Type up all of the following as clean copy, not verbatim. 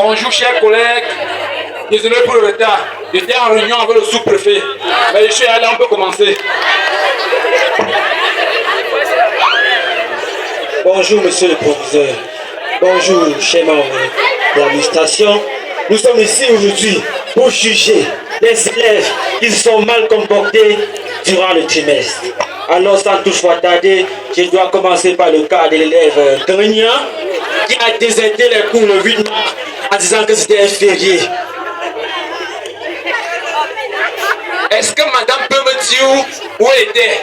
Bonjour chers collègues, désolé pour le retard, j'étais en réunion avec le sous-préfet, mais je suis allé, on peut commencer. Bonjour monsieur le proviseur, bonjour chers membres de l'administration. Nous sommes ici aujourd'hui pour juger les élèves qui se sont mal comportés durant le trimestre. Alors sans toutefois tarder, je dois commencer par le cas de l'élève Grignan qui a déserté les cours le 8 mars en disant que c'était un férié. Est-ce que madame peut me dire où elle était?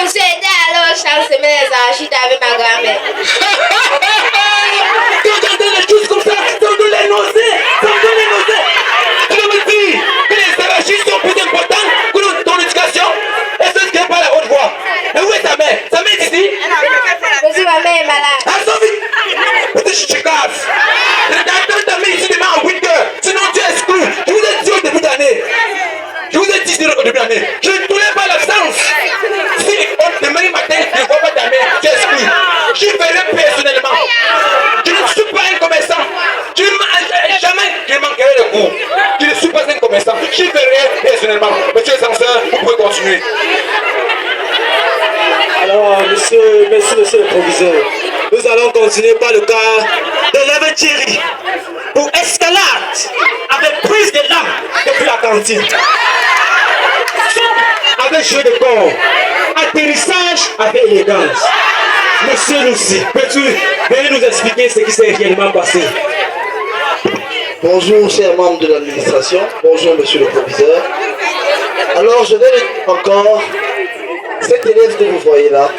Je suis aidée alors chaque semaine les archives avec ma grand-mère. Regardez les choses comme ça, ça me donne les nausées, ça me donne les nausées. Tu me dis que les archives sont plus importantes que ton éducation? Est-ce que tu n'es pas la haute voix? Mais où est ta mère? Ta mère est ici? Je suis ma mère est malade. Attends vite. Peut-être je te casse. Ta mère ici demain à 8 heures. Sinon tu es exclu. Je vous ai dit au début d'année. Je vous ai dit au début d'année. Je ne tolère pas l'absence. Si demain matin je ne vois pas ta mère, tu es exclu. Je verrai personnellement. Je ne suis pas un commerçant. Jamais je manquerai le cours. Je ne suis pas un commerçant. Je verrai personnellement. Monsieur le censeur, vous pouvez continuer. Alors, monsieur le proviseur, nous allons continuer par le cas de l'élève Thierry pour escalade avec prise de lames depuis la cantine. Avec jeu de corps, atterrissage avec élégance. Monsieur Lucie, peux-tu venir nous expliquer ce qui s'est réellement passé? Bonjour chers membres de l'administration, bonjour monsieur le proviseur. Alors je vais encore, cet élève que vous voyez là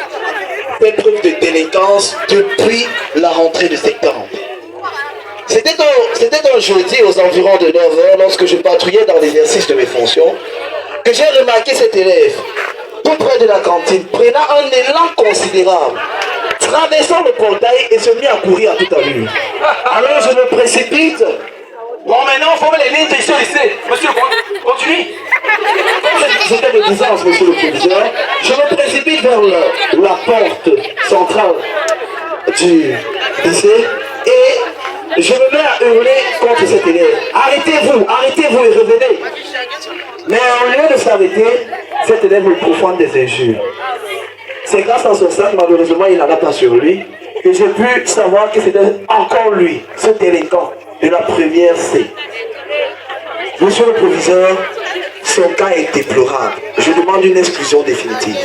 fait preuve de délinquance depuis la rentrée de septembre. C'était un jeudi aux environs de 9 h lorsque je patrouillais dans l'exercice de mes fonctions que j'ai remarqué cet élève tout près de la cantine prenant un élan considérable, traversant le portail et se mit à courir à toute allure. Alors je me précipite. Bon, maintenant, il faut mettre les lignes ici au lycée. Monsieur, continue. J'étais de distance, monsieur le proviseur. Je me précipite vers la porte centrale du lycée et je me mets à hurler contre cet élève. Arrêtez-vous et revenez. Mais au lieu de s'arrêter, cet élève me profane des injures. C'est grâce à son sac, malheureusement, il n'en a pas sur lui, que j'ai pu savoir que c'était encore lui, ce délinquant de la première C. Monsieur le proviseur, son cas est déplorable. Je demande une exclusion définitive.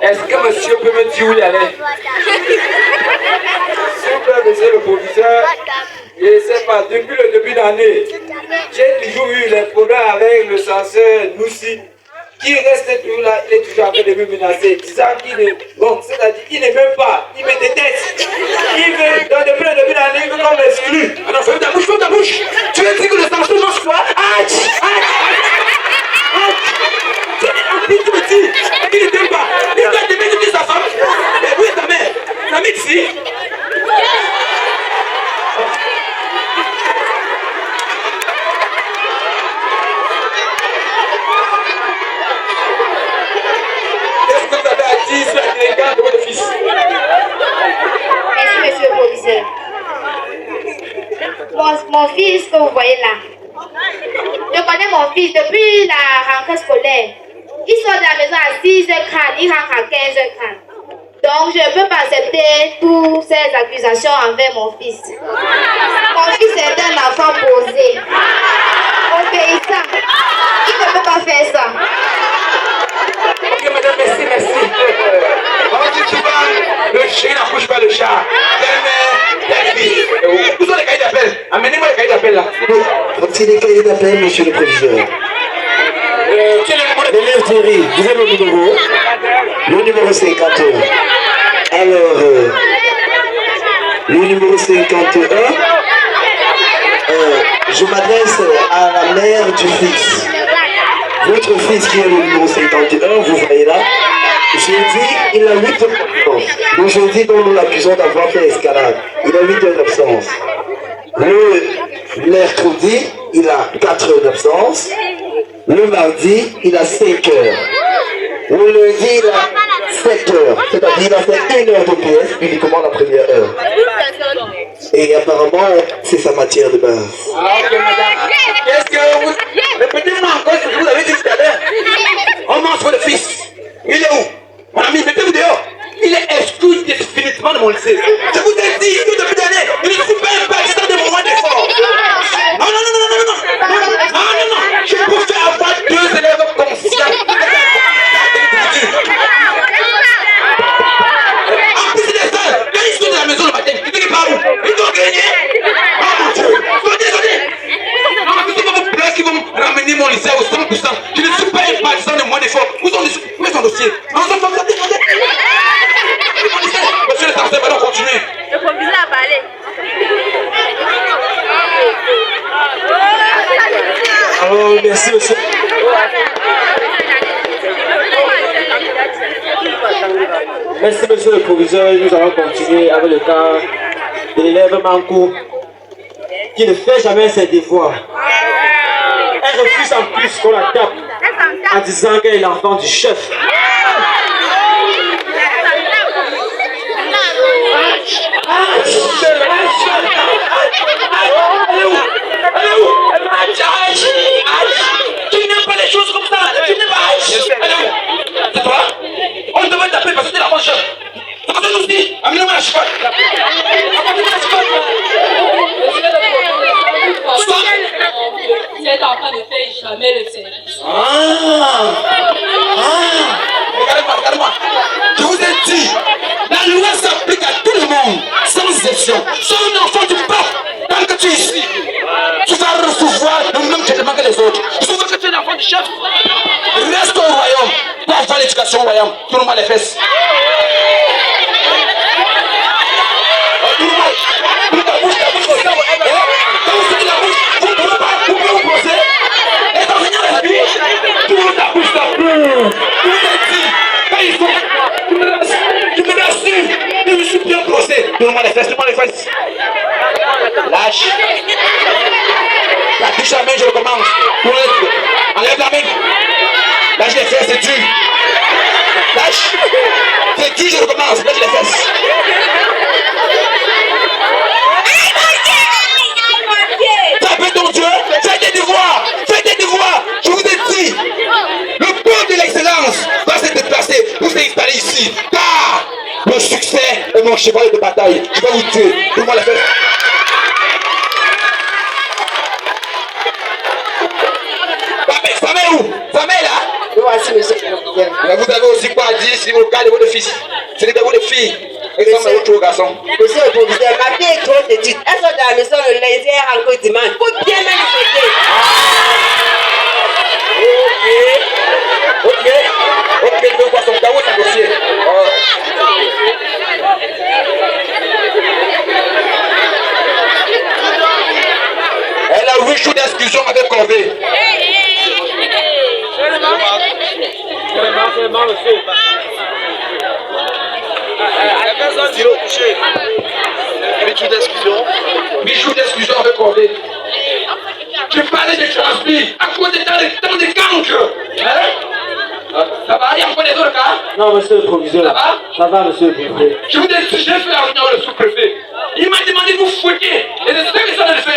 Est-ce que monsieur peut me dire où il allait? S'il vous plaît, monsieur le proviseur, je ne sais pas, depuis le début d'année, j'ai toujours eu les problèmes avec le censeur Noussi, qui reste toujours là, il est toujours en train de me menacer, disant qu'il est bon, c'est-à-dire qu'il n'est même pas, il me déteste. Il veut, depuis le début d'année, il veut qu'on m'exclue. Alors ferme ta bouche, tu veux dire que le censeur mange quoi? Tu me dis, il ne t'aime pas. Il doit t'aimer, tu dis sa femme. Mais où est ta mère? Ta mère ici. Qu'est-ce que vous avez à dire sur la délinquance de votre fils? Merci monsieur le proviseur. Mon fils que vous voyez là, je connais mon fils depuis la rentrée scolaire. Il sort de la maison à 6h30, il rentre à 15h30. Donc je ne peux pas accepter toutes ces accusations envers mon fils. Mon fils est un enfant posé, obéissant. Il ne peut pas faire ça. Ok madame, merci. On dit souvent, le chien n'accouche pas le chat. Où sont les cahiers d'appel? Amenez-moi les cahiers d'appel là. Voici les cahiers d'appel, monsieur le proviseur. Quel est le numéro de L'élève Thierry, vous avez le numéro 51. Alors, le numéro 51, je m'adresse à la mère du fils. Votre fils qui est le numéro 51, vous voyez là, jeudi, il a 8 heures d'absence. Le jeudi, dont nous l'accusons d'avoir fait escalade, il a 8 heures d'absence. Le mercredi, il a 4 heures d'absence. Le mardi, il a 5 heures. au lundi, là, 7 heures. C'est-à-dire, c'est 1 heure de pièce, uniquement la première heure. Et apparemment, c'est sa matière de base. Ah, ok, madame. Qu'est-ce que vous... Répétez-moi encore ce que vous avez dit tout à l'heure. On mange pour le fils. Il est où? Mon ami, mettez-vous dehors. Il est exclu définitivement de mon lycée. Je vous ai dit que depuis l'année, il ne suis pas un partisan de mon moyen d'effort. Non, non, non, non, non, non, non, non, non, non. Je préfère avoir 2 élèves conscients. En plus de ça, quand ils sont de la maison le matin, ils ne pas où? Ils ont gagné. Oh mon Dieu. Non, mais c'est pas vos places qui vont ramener mon lycée au 100%. Je ne suis pas un partisan de mon effort. Où est son dossier? Monsieur le censeur, allons continuer. Le proviseur a parlé. Alors, merci monsieur. Merci monsieur le proviseur. Nous allons continuer avec le cas de l'élève Mankou qui ne fait jamais ses devoirs. Elle refuse en plus qu'on la tape en disant qu'elle est l'enfant du chef. Tu n'aimes pas les choses comme ça. Tu n'aimes pas. C'est toi? On devait taper parce que t'es la bonne chef. Ça nous dit, amène-moi la chicotte. Cet enfant ne fait jamais le service. Regardez-moi, regardez-moi. Je vous ai dit, la loi s'applique à tout le monde, sans exception. Sois un enfant du peuple. Tant que tu es ici, tu vas recevoir le même traitement que les autres. Tu veux que tu es un enfant du chef? Reste au royaume. Pour faire l'éducation au royaume. Tout le monde les fesses. Tout le monde. Bouge ta bouche, ta bouche. Quand vous sortez la bouche, vous ne pouvez pas vous brosser. Et quand vous venez à tout ta bouche, ta bouche. Je vous ai dit, quand il faut, tu me rassures. Je suis bien brossé. Tout le monde les fesses, tout le monde les fesses. Lâche. Lâche la main, je recommence. Enlève la main. Lâche les fesses, c'est dur. Lâche. C'est dur, je recommence. Lâche les fesses. Tapez ton Dieu. Fais des devoirs. Fais des devoirs. Je vous ai dit. Le peuple de l'excellence va se déplacer pour s'installer ici. Car le succès est mon cheval de bataille. Je vais vous tuer. Tout le monde les fesses. Femme est où? Femme est là? Oui, voici, monsieur. Mais vous avez aussi quoi à dire sur le cas de votre fils? C'est le cas de votre fille. Et ça, c'est autre garçon. Monsieur le proviseur, ma fille est trop petite. Elle sort de la maison le lundi, elle rentre dimanche. Il faut bien manifester. Ok, je veux voir son cas. Où est son dossier? Elle a 8 jours d'exclusion avec Corvée. Bijoux d'exclusion avec Corvée. Tu parlais de transmis à cause de temps de cancre. Hein? Ça va, il y a encore des autres cas? Non, monsieur le proviseur. Ça va? Ça va, monsieur le préfet. Je vous ai dit, j'ai fait la réunion avec le sous-préfet. Il m'a demandé de vous fouetter. Et c'est ce que ça ne le fait